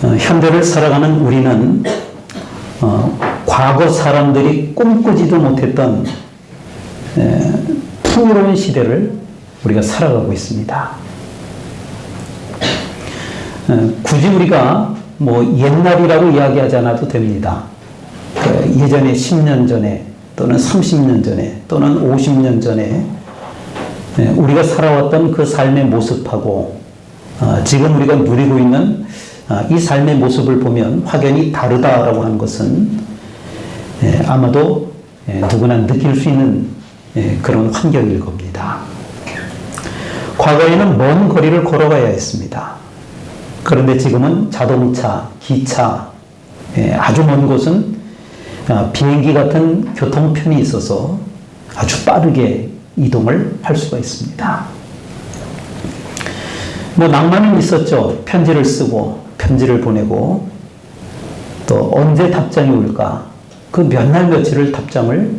현대를 살아가는 우리는 과거 사람들이 꿈꾸지도 못했던 풍요로운 시대를 우리가 살아가고 있습니다. 굳이 우리가 뭐 옛날이라고 이야기하지 않아도 됩니다. 예전에 10년 전에 또는 30년 전에 또는 50년 전에 우리가 살아왔던 그 삶의 모습하고 지금 우리가 누리고 있는 이 삶의 모습을 보면 확연히 다르다라고 하는 것은 아마도 누구나 느낄 수 있는 그런 환경일 겁니다. 과거에는 먼 거리를 걸어가야 했습니다. 그런데 지금은 자동차, 기차, 아주 먼 곳은 비행기 같은 교통편이 있어서 아주 빠르게 이동을 할 수가 있습니다. 뭐 낭만은 있었죠. 편지를 쓰고 편지를 보내고 또 언제 답장이 올까 그 몇 날 며칠을 답장을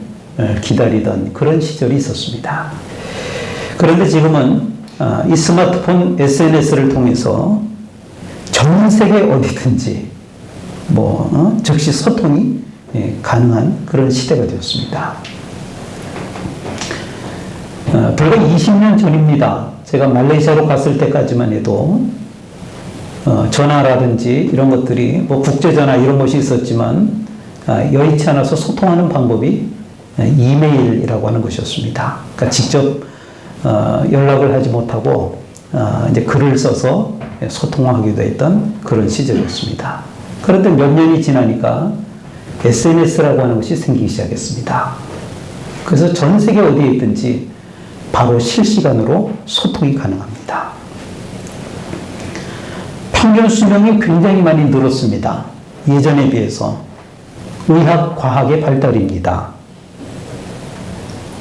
기다리던 그런 시절이 있었습니다. 그런데 지금은 이 스마트폰 SNS를 통해서 전 세계 어디든지 즉시 소통이 가능한 그런 시대가 되었습니다. 불과 20년 전입니다. 제가 말레이시아로 갔을 때까지만 해도 전화라든지 이런 것들이 국제전화 이런 것이 있었지만 여의치 않아서 소통하는 방법이 이메일이라고 하는 것이었습니다. 그러니까 직접 연락을 하지 못하고 이제 글을 써서 소통하기도 했던 그런 시절이었습니다. 그런데 몇 년이 지나니까 SNS라고 하는 것이 생기기 시작했습니다. 그래서 전 세계 어디에 있든지 바로 실시간으로 소통이 가능합니다. 평균 수명이 굉장히 많이 늘었습니다. 예전에 비해서 의학, 과학의 발달입니다.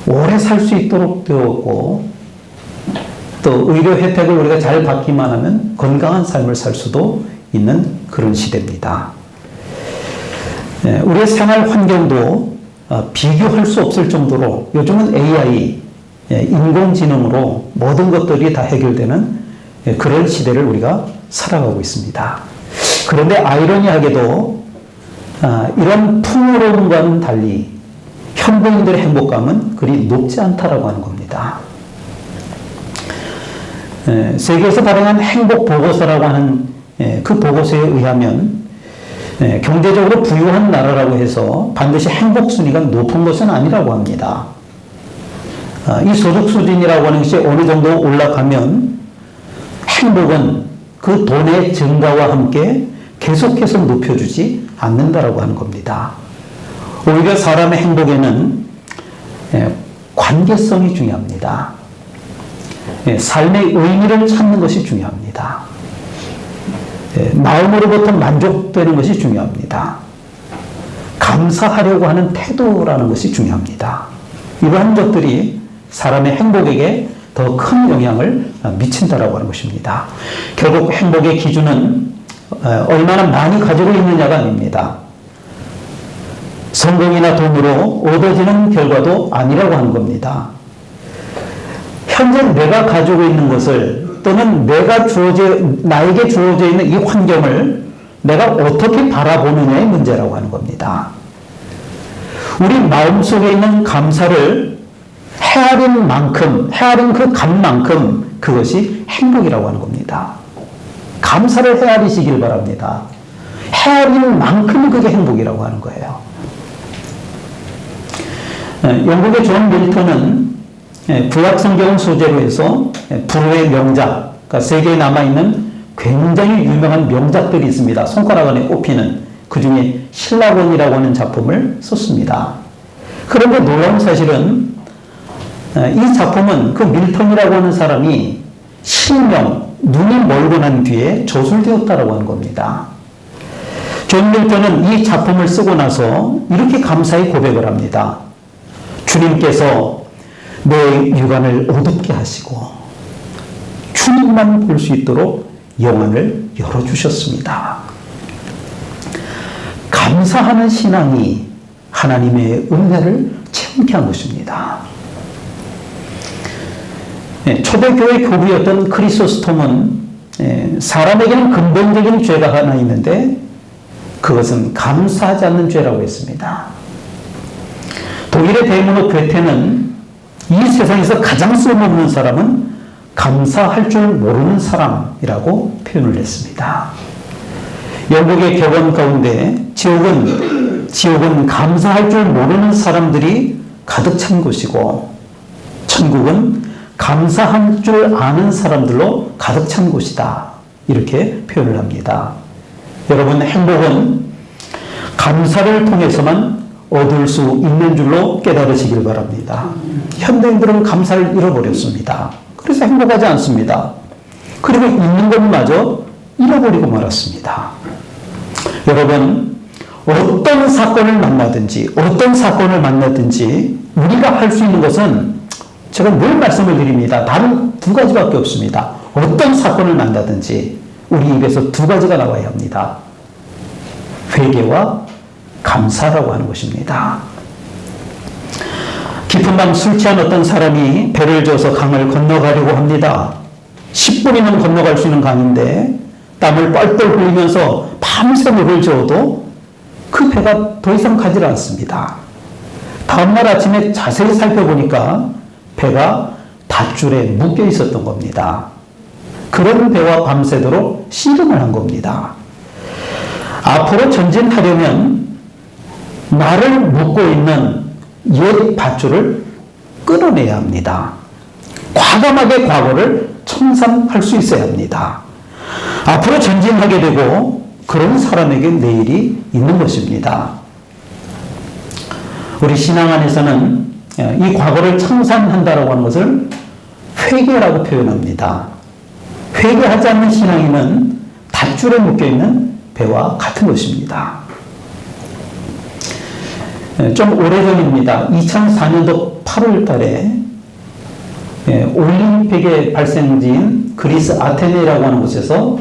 오래 살 수 있도록 되었고 또 의료 혜택을 우리가 잘 받기만 하면 건강한 삶을 살 수도 있는 그런 시대입니다. 우리의 생활 환경도 비교할 수 없을 정도로 요즘은 AI, 인공지능으로 모든 것들이 다 해결되는 그런 시대를 우리가 살아가고 있습니다. 그런데 아이러니하게도 이런 풍요로움과는 달리 현대인들의 행복감은 그리 높지 않다라고 하는 겁니다. 세계에서 발행한 행복보고서라고 하는 그 보고서에 의하면 경제적으로 부유한 나라라고 해서 반드시 행복순위가 높은 것은 아니라고 합니다. 이 소득 수준이라고 하는 것이 어느 정도 올라가면 행복은 그 돈의 증가와 함께 계속해서 높여주지 않는다라고 하는 겁니다. 오히려 사람의 행복에는 관계성이 중요합니다. 삶의 의미를 찾는 것이 중요합니다. 마음으로부터 만족되는 것이 중요합니다. 감사하려고 하는 태도라는 것이 중요합니다. 이러한 것들이 사람의 행복에게 더 큰 영향을 미친다라고 하는 것입니다. 결국 행복의 기준은 얼마나 많이 가지고 있느냐가 아닙니다. 성공이나 돈으로 얻어지는 결과도 아니라고 하는 겁니다. 현재 내가 가지고 있는 것을 또는 나에게 주어져 있는 이 환경을 내가 어떻게 바라보느냐의 문제라고 하는 겁니다. 우리 마음속에 있는 감사를 헤아린 그 감만큼 그것이 행복이라고 하는 겁니다. 감사를 헤아리시길 바랍니다. 헤아린 만큼 그게 행복이라고 하는 거예요. 영국의 존 밀턴은 구약 성경을 소재로 해서 불후의 명작, 그러니까 세계에 남아있는 굉장히 유명한 명작들이 있습니다. 손가락 안에 꼽히는 그 중에 신라곤이라고 하는 작품을 썼습니다. 그런데 놀라운 사실은 이 작품은 그 밀턴이라고 하는 사람이 실명, 눈이 멀고 난 뒤에 저술되었다라고 하는 겁니다. 존 밀턴은 이 작품을 쓰고 나서 이렇게 감사히 고백을 합니다. 주님께서 내 육안을 어둡게 하시고 주님만 볼 수 있도록 영안을 열어주셨습니다. 감사하는 신앙이 하나님의 은혜를 체험케 한 것입니다. 초대교회 교부였던 크리소스톰은 사람에게는 근본적인 죄가 하나 있는데 그것은 감사하지 않는 죄라고 했습니다. 독일의 대문호 괴테는 이 세상에서 가장 쓸모없는 사람은 감사할 줄 모르는 사람이라고 표현을 했습니다. 영국의 격언 가운데 지옥은 감사할 줄 모르는 사람들이 가득 찬 곳이고 천국은 감사할 줄 아는 사람들로 가득 찬 곳이다. 이렇게 표현을 합니다. 여러분, 행복은 감사를 통해서만 얻을 수 있는 줄로 깨달으시길 바랍니다. 현대인들은 감사를 잃어버렸습니다. 그래서 행복하지 않습니다. 그리고 있는 것마저 잃어버리고 말았습니다. 여러분, 어떤 사건을 만나든지 우리가 할 수 있는 것은 제가 늘 말씀을 드립니다. 다른 두 가지밖에 없습니다. 어떤 사건을 만나든지 우리 입에서 두 가지가 나와야 합니다. 회개와 감사라고 하는 것입니다. 깊은 밤 술 취한 어떤 사람이 배를 저어서 강을 건너가려고 합니다. 10분이면 건너갈 수 있는 강인데 땀을 뻘뻘 흘리면서 밤새 물을 저어도 그 배가 더 이상 가지 않습니다. 다음날 아침에 자세히 살펴보니까 배가 닷줄에 묶여 있었던 겁니다. 그런 배와 밤새도록 씨름을 한 겁니다. 앞으로 전진하려면 나를 묶고 있는 옛 밧줄을 끊어내야 합니다. 과감하게 과거를 청산할 수 있어야 합니다. 앞으로 전진하게 되고 그런 사람에게 내일이 있는 것입니다. 우리 신앙 안에서는 이 과거를 청산한다라고 하는 것을 회개라고 표현합니다. 회개하지 않는 신앙인은 닷줄에 묶여있는 배와 같은 것입니다. 좀 오래전입니다. 2004년도 8월 달에 올림픽의 발생지인 그리스 아테네라고 하는 곳에서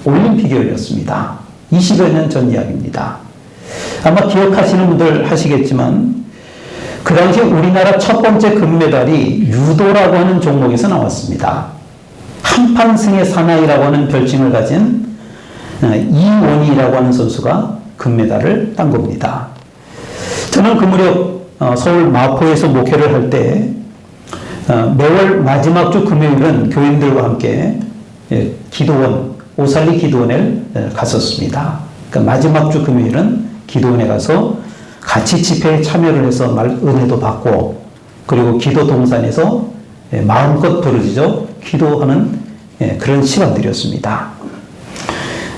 올림픽이 열렸습니다. 20여 년 전 이야기입니다. 아마 기억하시는 분들 하시겠지만 그 당시 우리나라 첫 번째 금메달이 유도라고 하는 종목에서 나왔습니다. 한판승의 사나이라고 하는 별칭을 가진 이원희라고 하는 선수가 금메달을 딴 겁니다. 저는 그 무렵 서울 마포에서 목회를 할 때 매월 마지막 주 금요일은 교인들과 함께 기도원, 오살리 기도원에 갔었습니다. 그러니까 마지막 주 금요일은 기도원에 가서 같이 집회에 참여를 해서 은혜도 받고 그리고 기도 동산에서 마음껏 부르짖어 기도하는 그런 시간들이었습니다.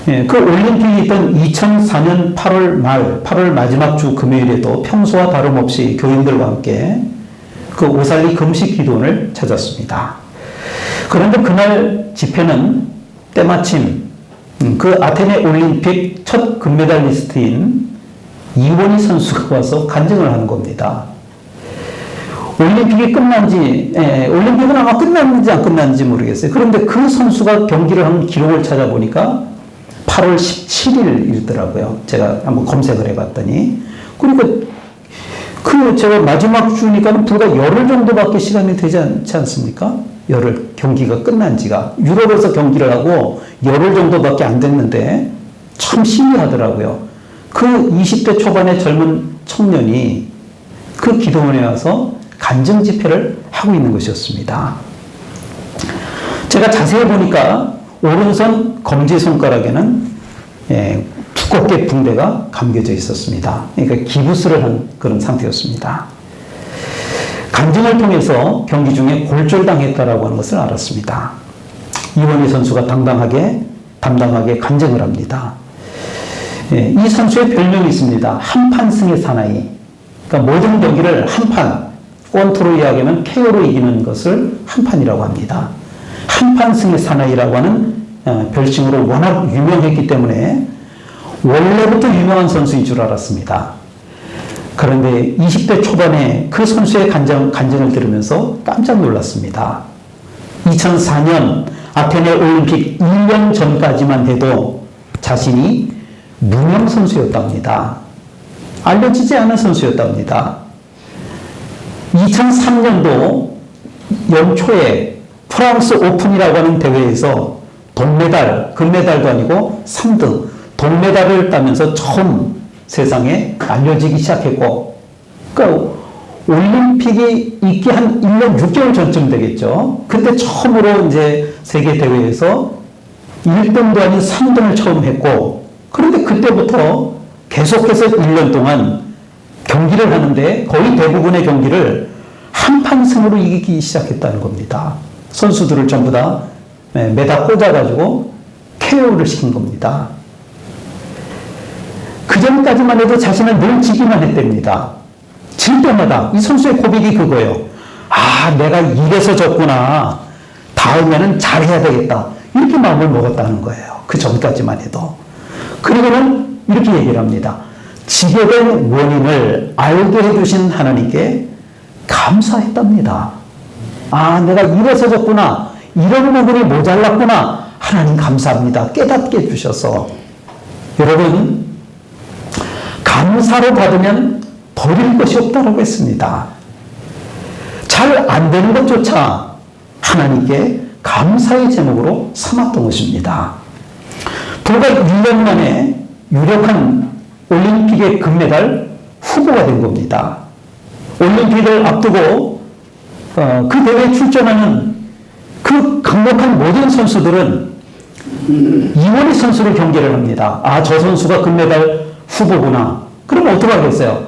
그 올림픽이 있던 2004년 8월 마지막 주 금요일에도 평소와 다름없이 교인들과 함께 그 오살리 금식 기도원을 찾았습니다. 그런데 그날 집회는 때마침 그 아테네 올림픽 첫 금메달리스트인 이원희 선수가 와서 간증을 하는 겁니다. 올림픽은 아마 끝났는지 안 끝났는지 모르겠어요. 그런데 그 선수가 경기를 한 기록을 찾아보니까 8월 17일이더라고요. 제가 한번 검색을 해봤더니. 그러니까 제가 마지막 주니까 불과 열흘 정도밖에 시간이 되지 않지 않습니까? 열흘, 경기가 끝난 지가. 유럽에서 경기를 하고 열흘 정도밖에 안 됐는데 참 신기하더라고요. 그 20대 초반의 젊은 청년이 그 기도원에 와서 간증 집회를 하고 있는 것이었습니다. 제가 자세히 보니까 오른손 검지손가락에는 두껍게 붕대가 감겨져 있었습니다. 그러니까 기부스를 한 그런 상태였습니다. 간증을 통해서 경기 중에 골절당했다라고 하는 것을 알았습니다. 이원희 선수가 담당하게 간증을 합니다. 이 선수의 별명이 있습니다. 한판승의 사나이. 그러니까 모든 경기를 한판, 권투로 이야기하면 KO로 이기는 것을 한판이라고 합니다. 한판승의 사나이라고 하는 별칭으로 워낙 유명했기 때문에 원래부터 유명한 선수인 줄 알았습니다. 그런데 20대 초반에 그 선수의 간증을 들으면서 깜짝 놀랐습니다. 2004년 아테네 올림픽 1년 전까지만 해도 자신이 무명 선수였답니다. 알려지지 않은 선수였답니다. 2003년도 연초에 프랑스 오픈이라고 하는 대회에서 동메달, 금메달도 아니고 3등, 동메달을 따면서 처음 세상에 알려지기 시작했고, 그러니까 올림픽이 있기 한 1년 6개월 전쯤 되겠죠. 그때 처음으로 이제 세계대회에서 1등도 아닌 3등을 처음 했고, 그런데 그때부터 계속해서 1년 동안 경기를 하는데 거의 대부분의 경기를 한판 승으로 이기기 시작했다는 겁니다. 선수들을 전부 다 매다 꽂아가지고 KO를 시킨 겁니다. 그 전까지만 해도 자신은 늘 지기만 했답니다. 질 때마다 이 선수의 고백이 그거예요. 아, 내가 이래서 졌구나. 다음에는 잘해야 되겠다. 이렇게 마음을 먹었다는 거예요. 그 전까지만 해도. 그리고는 이렇게 얘기를 합니다. 지게 된 원인을 알게 해주신 하나님께 감사했답니다. 아, 내가 이래서 졌구나. 이런 부분이 모자랐구나. 하나님 감사합니다. 깨닫게 해주셔서. 여러분, 감사로 받으면 버릴 것이 없다고 했습니다. 잘 안 되는 것조차 하나님께 감사의 제목으로 삼았던 것입니다. 불과 1년 만에 유력한 올림픽의 금메달 후보가 된 겁니다. 올림픽을 앞두고 그 대회에 출전하는 그 강력한 모든 선수들은 이원희 선수를 경계를 합니다. 아, 저 선수가 금메달 후보구나. 그러면 어떻게 하겠어요?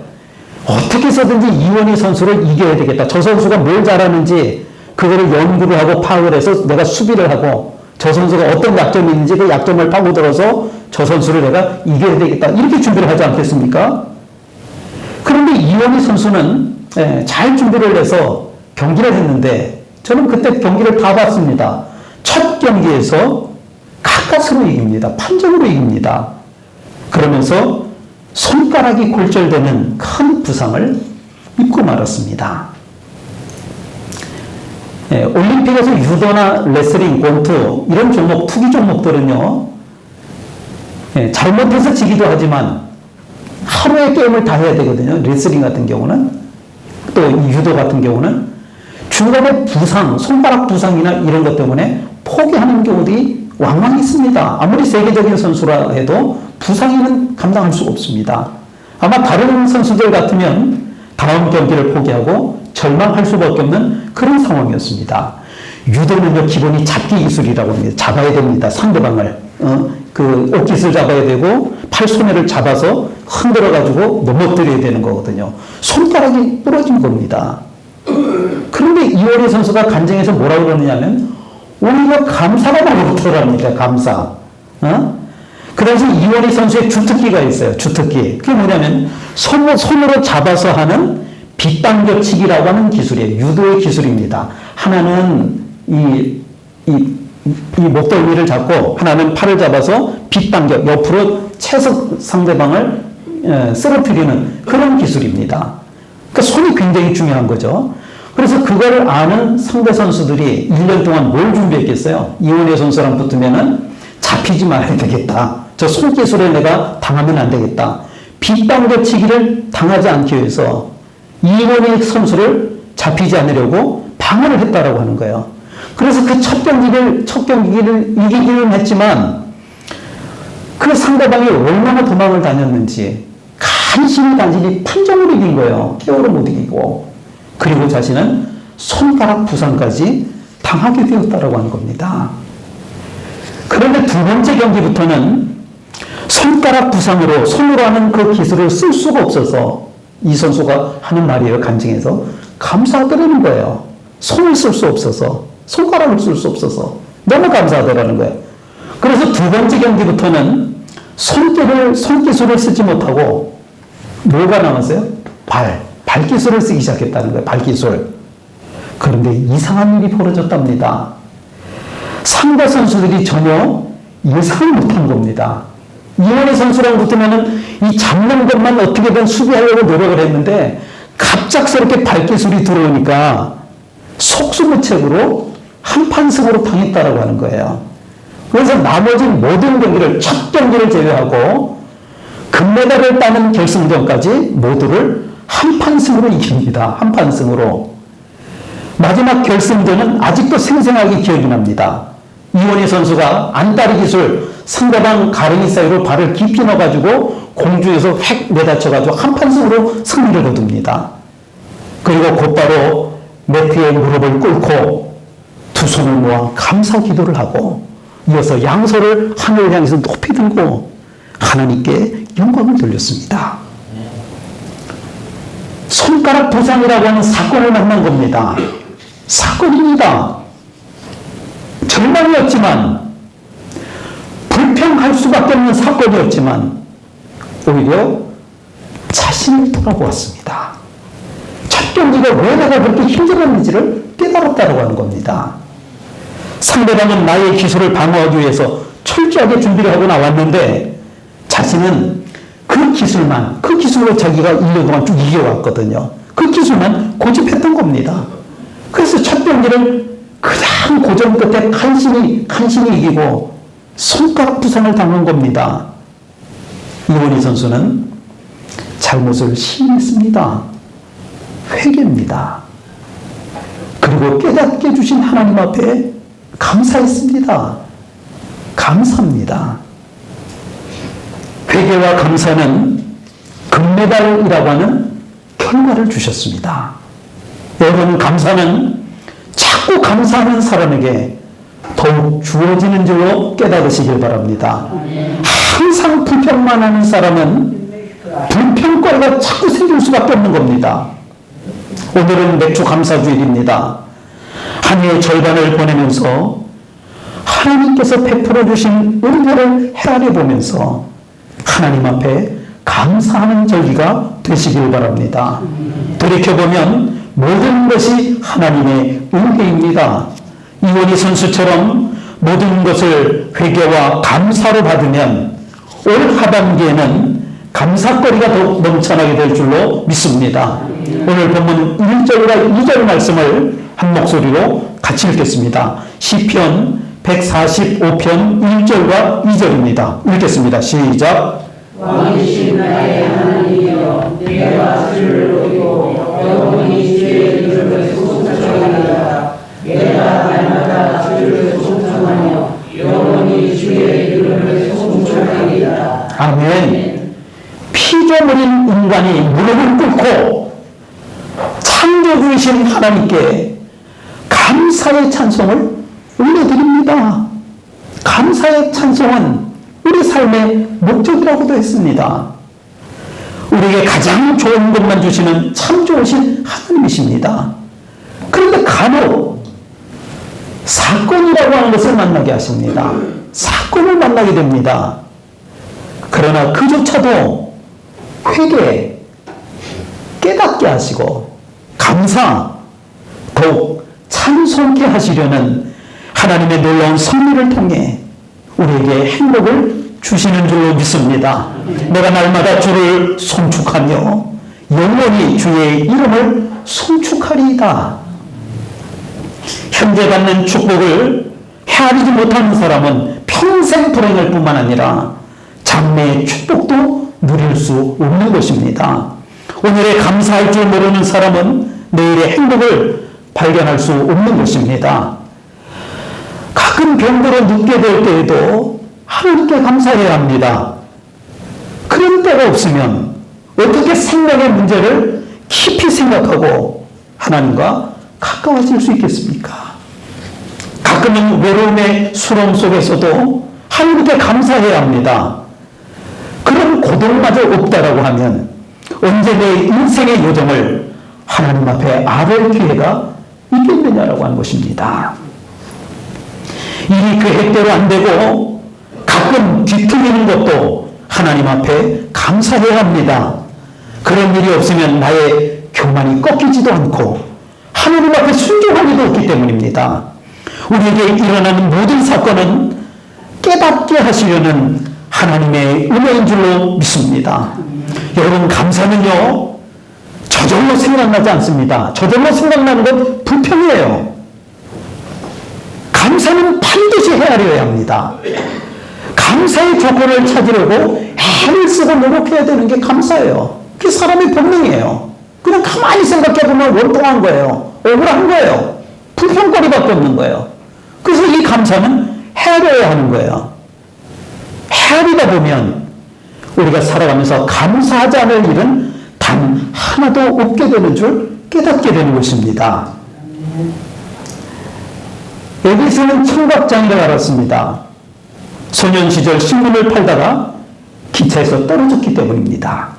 어떻게 해서든지 이원희 선수를 이겨야 되겠다. 저 선수가 뭘 잘하는지 그거를 연구를 하고 파악을 해서 내가 수비를 하고 저 선수가 어떤 약점이 있는지 그 약점을 파고들어서 저 선수를 내가 이겨야 되겠다. 이렇게 준비를 하지 않겠습니까? 그런데 이원희 선수는 잘 준비를 해서 경기를 했는데 저는 그때 경기를 다 봤습니다. 첫 경기에서 가까스로 이깁니다. 판정으로 이깁니다. 그러면서 손가락이 골절되는 큰 부상을 입고 말았습니다. 올림픽에서 유도나 레슬링, 권투 이런 종목, 투기 종목들은요. 잘못해서 지기도 하지만 하루에 게임을 다 해야 되거든요. 레슬링 같은 경우는 또 유도 같은 경우는 중간에 부상, 손가락 부상이나 이런 것 때문에 포기하는 경우들이 왕왕 있습니다. 아무리 세계적인 선수라 해도 부상에는 감당할 수가 없습니다. 아마 다른 선수들 같으면 다음 경기를 포기하고 절망할 수밖에 없는 그런 상황이었습니다. 유도는요, 기본이 잡기 기술이라고 합니다. 잡아야 됩니다. 상대방을. 그 옷깃을 잡아야 되고, 팔 소매를 잡아서 흔들어가지고 넘어뜨려야 되는 거거든요. 손가락이 부러진 겁니다. 그런데 이원희 선수가 간증에서 뭐라고 그러느냐면, 오히려 감사가 나오더랍니다. 감사. 그래서 이원희 선수의 주특기가 있어요. 주특기. 그게 뭐냐면, 손으로 잡아서 하는 빗당겨치기라고 하는 기술이에요. 유도의 기술입니다. 하나는 이 목덜미를 잡고 하나는 팔을 잡아서 빗당겨 옆으로 채서 상대방을 쓰러뜨리는 그런 기술입니다. 그러니까 손이 굉장히 중요한 거죠. 그래서 그걸 아는 상대 선수들이 1년 동안 뭘 준비했겠어요? 이원희 선수랑 붙으면은 잡히지 말아야 되겠다. 저 손기술에 내가 당하면 안 되겠다. 빗당겨치기를 당하지 않기 위해서 이원희 선수를 잡히지 않으려고 방어를 했다라고 하는 거예요. 그래서 그 첫 경기를 이기기는 했지만 그 상대방이 얼마나 도망을 다녔는지 간신히 판정으로 이긴 거예요. KO로 못 이기고. 그리고 자신은 손가락 부상까지 당하게 되었다라고 하는 겁니다. 그런데 두 번째 경기부터는 손가락 부상으로 손으로 하는 그 기술을 쓸 수가 없어서 이 선수가 하는 말이에요. 간증에서 감사하더라는 거예요. 손을 쓸 수 없어서, 손가락을 쓸 수 없어서 너무 감사하더라는 거예요. 그래서 두 번째 경기부터는 손기술을 쓰지 못하고 뭐가 남았어요? 발기술을 쓰기 시작했다는 거예요. 발기술. 그런데 이상한 일이 벌어졌답니다. 상대 선수들이 전혀 예상을 못한 겁니다. 이원희 선수랑 붙으면은 이 잡는 것만 어떻게든 수비하려고 노력을 했는데 갑작스럽게 발기술이 들어오니까 속수무책으로 한판승으로 당했다라고 하는 거예요. 그래서 나머지 모든 경기를, 첫 경기를 제외하고 금메달을 따는 결승전까지 모두를 한판승으로 이깁니다. 한판승으로. 마지막 결승전은 아직도 생생하게 기억이 납니다. 이원희 선수가 안다리 기술, 상대방 가랭이 사이로 발을 깊이 넣어가지고 공중에서 획 내다쳐가지고 한판승으로 승리를 거둡니다. 그리고 곧바로 매트에 무릎을 꿇고 두 손을 모아 감사 기도를 하고 이어서 양손을 하늘을 향해서 높이 들고 하나님께 영광을 돌렸습니다. 손가락 부상이라고 하는 사건을 만난 겁니다. 사건입니다. 절망이었지만, 불평할 수밖에 없는 사건이었지만, 오히려 자신을 돌아보았습니다. 첫 경기가 왜 내가 그렇게 힘들었는지를 깨달았다고 하는 겁니다. 상대방은 나의 기술을 방어하기 위해서 철저하게 준비를 하고 나왔는데, 자신은 그 기술로 자기가 1년 동안 쭉 이겨왔거든요. 그 기술만 고집했던 겁니다. 그래서 첫 경기를 그냥 고전 끝에 간신히 이기고 손가락 부상을 당한 겁니다. 이원희 선수는 잘못을 시인했습니다. 회개입니다. 그리고 깨닫게 해주신 하나님 앞에 감사했습니다. 감사합니다. 회개와 감사는 금메달이라고 하는 결과를 주셨습니다. 여러분, 감사는 자꾸 감사하는 사람에게 더욱 주어지는 줄로 깨달으시길 바랍니다. 항상 불평만 하는 사람은 불평거리가 자꾸 생길 수밖에 없는 겁니다. 오늘은 맥주 감사주일입니다. 한 해의 절반을 보내면서 하나님께서 베풀어 주신 은혜를 헤아려 보면서 하나님 앞에 감사하는 절기가 되시길 바랍니다. 돌이켜보면 모든 것이 하나님의 은혜입니다. 이원희 선수처럼 모든 것을 회개와 감사로 받으면 올 하반기에는 감사거리가 더욱 넘쳐나게 될 줄로 믿습니다. 오늘 본문 1절과 2절 말씀을 한 목소리로 같이 읽겠습니다. 시편 145편 1절과 2절입니다. 읽겠습니다. 시작. 왕이신 나의 하나님이여, 내가 주를 높이고 영원히 주의 이름을颂창하리라. 내가 날마다 주를颂창하며 영원히 주의 이름을颂창하리라. 아멘. 피조물인 인간이 무릎을 꿇고 창조주이신 하나님께 감사의 찬송을 올려드립니다. 감사의 찬송은 우리 삶의 목적이라고도 했습니다. 우리에게 가장 좋은 것만 주시는 참 좋으신 하나님이십니다. 그런데 간혹 사건이라고 하는 것을 만나게 하십니다. 사건을 만나게 됩니다. 그러나 그조차도 회개, 깨닫게 하시고 감사, 더욱 찬송케 하시려는 하나님의 놀라운 섭리를 통해 우리에게 행복을 주시는 줄로 믿습니다. 내가 날마다 주를 송축하며 영원히 주의 이름을 송축하리이다. 현재 받는 축복을 헤아리지 못하는 사람은 평생 불행할 뿐만 아니라 장래의 축복도 누릴 수 없는 것입니다. 오늘에 감사할 줄 모르는 사람은 내일의 행복을 발견할 수 없는 것입니다. 가끔 병들어 눕게 될 때에도 하나님께 감사해야 합니다. 그런 때가 없으면 어떻게 생명의 문제를 깊이 생각하고 하나님과 가까워질 수 있겠습니까? 가끔은 외로움의 수렁 속에서도 하나님께 감사해야 합니다. 그런 고통마저 없다라고 하면 언제 내 인생의 요정을 하나님 앞에 아뢰을 기회가 있겠느냐라고 하는 것입니다. 일이 계획대로 안 되고 가끔 뒤틀리는 것도 하나님 앞에 감사해야 합니다. 그런 일이 없으면 나의 교만이 꺾이지도 않고 하나님 앞에 순종하기도 없기 때문입니다. 우리에게 일어나는 모든 사건은 깨닫게 하시려는 하나님의 은혜인 줄로 믿습니다. 여러분, 감사는요 저절로 생각나지 않습니다. 저절로 생각나는 건 불평이에요. 감사는 반드시 헤아려야 합니다. 감사의 조건을 찾으려고 애를 쓰고 노력해야 되는 게 감사예요. 그게 사람의 본능이에요. 그냥 가만히 생각해보면 원통한 거예요. 억울한 거예요. 불평거리밖에 없는 거예요. 그래서 이 감사는 헤아려야 하는 거예요. 헤아리다 보면 우리가 살아가면서 감사하지 않을 일은 단 하나도 없게 되는 줄 깨닫게 되는 것입니다. 에디슨은 청각장애를 알았습니다. 소년 시절 신문을 팔다가 기차에서 떨어졌기 때문입니다.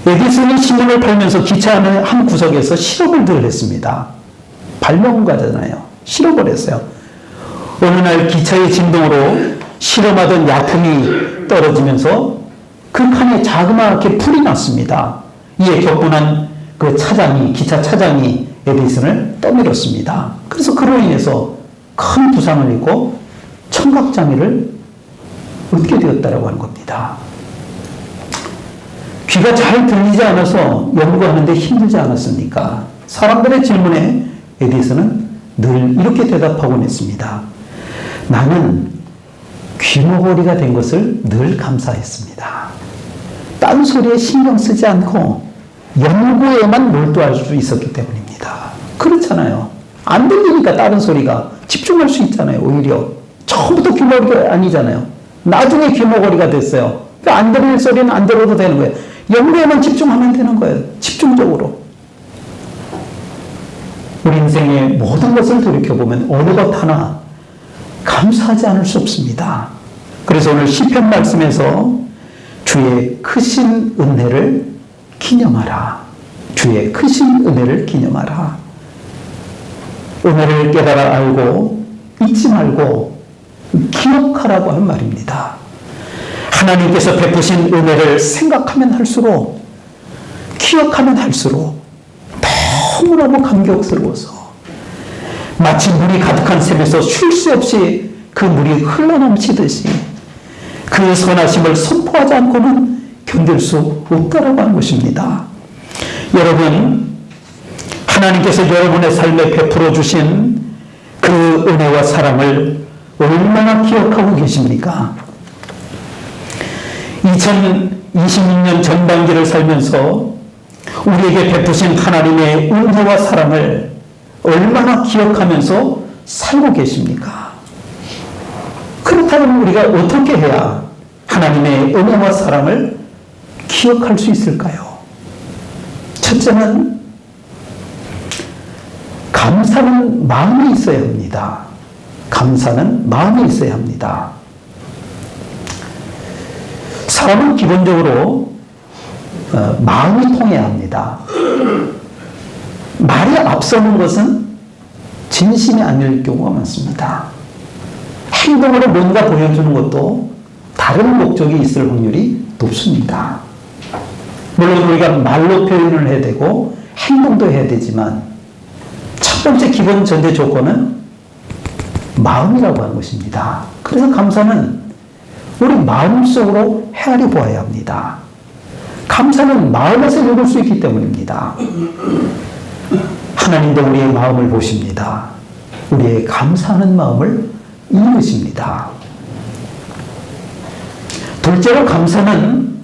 에디슨이 신문을 팔면서 기차 안의 한 구석에서 실험을 늘 했습니다. 발명가잖아요. 실험을 했어요. 어느 날 기차의 진동으로 실험하던 약품이 떨어지면서 그 칸에 자그마하게 불이 났습니다. 이에 격분한 그 차장이, 기차 차장이 에디슨을 떠밀었습니다. 그래서 그로 인해서 큰 부상을 입고 청각장애를 얻게 되었다고 하는 겁니다. 귀가 잘 들리지 않아서 연구하는데 힘들지 않았습니까? 사람들의 질문에 에디슨은 늘 이렇게 대답하곤 했습니다. 나는 귀머거리가 된 것을 늘 감사했습니다. 딴 소리에 신경 쓰지 않고 연구에만 몰두할 수 있었기 때문입니다. 그렇잖아요. 안 들리니까 다른 소리가 집중할 수 있잖아요. 오히려 처음부터 귀머거리가 아니잖아요. 나중에 귀머거리가 됐어요. 그러니까 안 들릴 소리는 안 들어도 되는 거예요. 연구에만 집중하면 되는 거예요. 집중적으로. 우리 인생의 모든 것을 돌이켜보면 어느 것 하나 감사하지 않을 수 없습니다. 그래서 오늘 시편 말씀에서 주의 크신 은혜를 기념하라. 주의 크신 은혜를 기념하라. 은혜를 깨달아 알고 잊지 말고 기억하라고 한 말입니다. 하나님께서 베푸신 은혜를 생각하면 할수록, 기억하면 할수록 너무너무 감격스러워서 마치 물이 가득한 샘에서 쉴 수 없이 그 물이 흘러넘치듯이 그 선하심을 선포하지 않고는 견딜 수 없다라고 하는 것입니다. 여러분, 하나님께서 여러분의 삶에 베풀어 주신 그 은혜와 사랑을 얼마나 기억하고 계십니까? 2026년 전반기를 살면서 우리에게 베푸신 하나님의 은혜와 사랑을 얼마나 기억하면서 살고 계십니까? 그렇다면 우리가 어떻게 해야 하나님의 은혜와 사랑을 기억할 수 있을까요? 첫째는 감사는 마음이 있어야 합니다. 감사는 마음이 있어야 합니다. 사람은 기본적으로 마음이 통해야 합니다. 말이 앞서는 것은 진심이 아닐 경우가 많습니다. 행동으로 뭔가 보여주는 것도 다른 목적이 있을 확률이 높습니다. 물론 우리가 말로 표현을 해야 되고 행동도 해야 되지만 첫 번째 기본 전제 조건은 마음이라고 하는 것입니다. 그래서 감사는 우리 마음속으로 헤아려 보아야 합니다. 감사는 마음에서 읽을 수 있기 때문입니다. 하나님도 우리의 마음을 보십니다. 우리의 감사하는 마음을 읽으십니다. 둘째로 감사는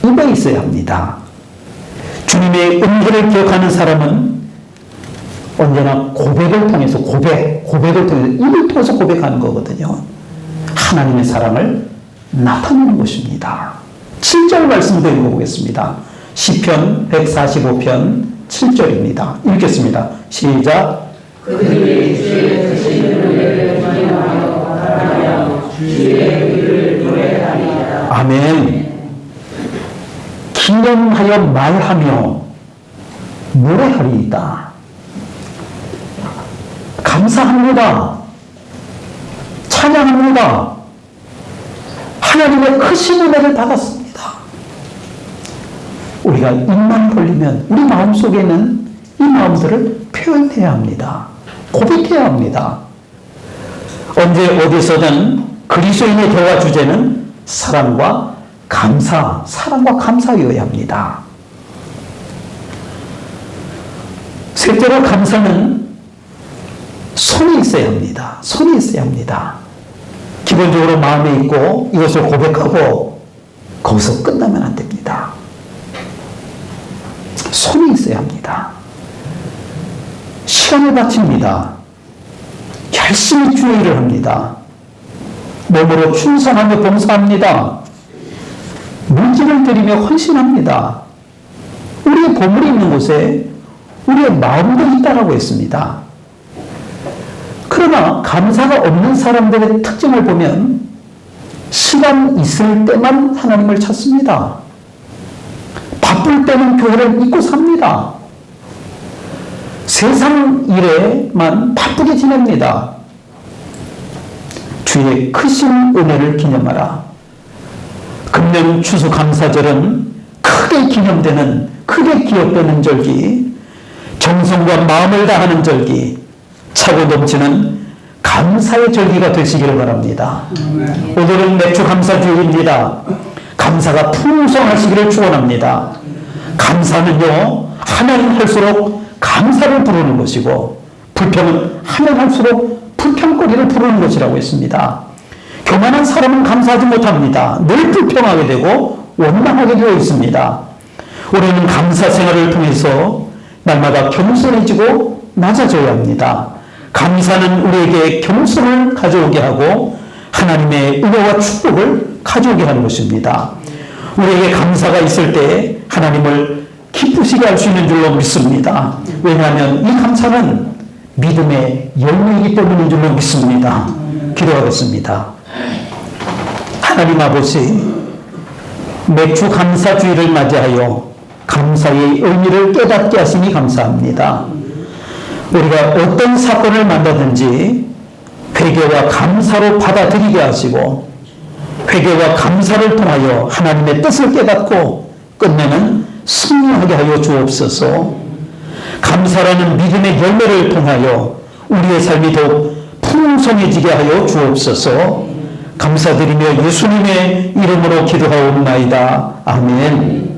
입에 있어야 합니다. 주님의 은혜를 기억하는 사람은 언제나 고백을 통해서 고백을 통해서 입을 통해서 고백하는 거거든요. 하나님의 사랑을 나타내는 것입니다. 7절 말씀도 읽어보겠습니다. 시편 145편 7절입니다. 읽겠습니다. 시작. 그들이 주의 크신 은혜를 기념하여 바라며 주의 의를 노래하리이다. 아멘. 기념하여 말하며 노래하리이다. 감사합니다. 찬양합니다. 하나님의 크신 은혜를 받았습니다. 우리가 입만 벌리면 우리 마음속에는 이 마음들을 표현해야 합니다. 고백해야 합니다. 언제 어디서든 그리스도인의 대화 주제는 사랑과 감사여야 합니다. 셋째로 감사는 손이 있어야 합니다. 손이 있어야 합니다. 기본적으로 마음에 있고 이것을 고백하고 거기서 끝나면 안 됩니다. 손이 있어야 합니다. 시간을 바칩니다. 열심히 주의 일을 합니다. 몸으로 충성하며 봉사합니다. 물질을 드리며 헌신합니다. 우리의 보물이 있는 곳에 우리의 마음도 있다라고 했습니다. 그러나 감사가 없는 사람들의 특징을 보면 시간 있을 때만 하나님을 찾습니다. 바쁠 때는 교회를 잊고 삽니다. 세상 일에만 바쁘게 지냅니다. 주의 크신 은혜를 기념하라. 금년 추수감사절은 크게 기념되는, 크게 기억되는 절기, 정성과 마음을 다하는 절기, 차고 넘치는 감사의 절기가 되시기를 바랍니다. 오늘은 맥주 감사주일입니다. 감사가 풍성하시기를 축원합니다. 감사는요, 하면 할수록 감사를 부르는 것이고, 불평은 하면 할수록 불평거리를 부르는 것이라고 했습니다. 교만한 사람은 감사하지 못합니다. 늘 불평하게 되고 원망하게 되어 있습니다. 우리는 감사 생활을 통해서 날마다 겸손해지고 낮아져야 합니다. 감사는 우리에게 겸손을 가져오게 하고 하나님의 은혜와 축복을 가져오게 하는 것입니다. 우리에게 감사가 있을 때 하나님을 기쁘시게 할 수 있는 줄로 믿습니다. 왜냐하면 이 감사는 믿음의 열매이기 때문인 줄로 믿습니다. 기도하겠습니다. 하나님 아버지, 맥주 감사주의를 맞이하여 감사의 의미를 깨닫게 하시니 감사합니다. 우리가 어떤 사건을 만나든지 회개와 감사로 받아들이게 하시고 회개와 감사를 통하여 하나님의 뜻을 깨닫고 끝내는 승리하게 하여 주옵소서. 감사라는 믿음의 열매를 통하여 우리의 삶이 더욱 풍성해지게 하여 주옵소서. 감사드리며 예수님의 이름으로 기도하옵나이다. 아멘.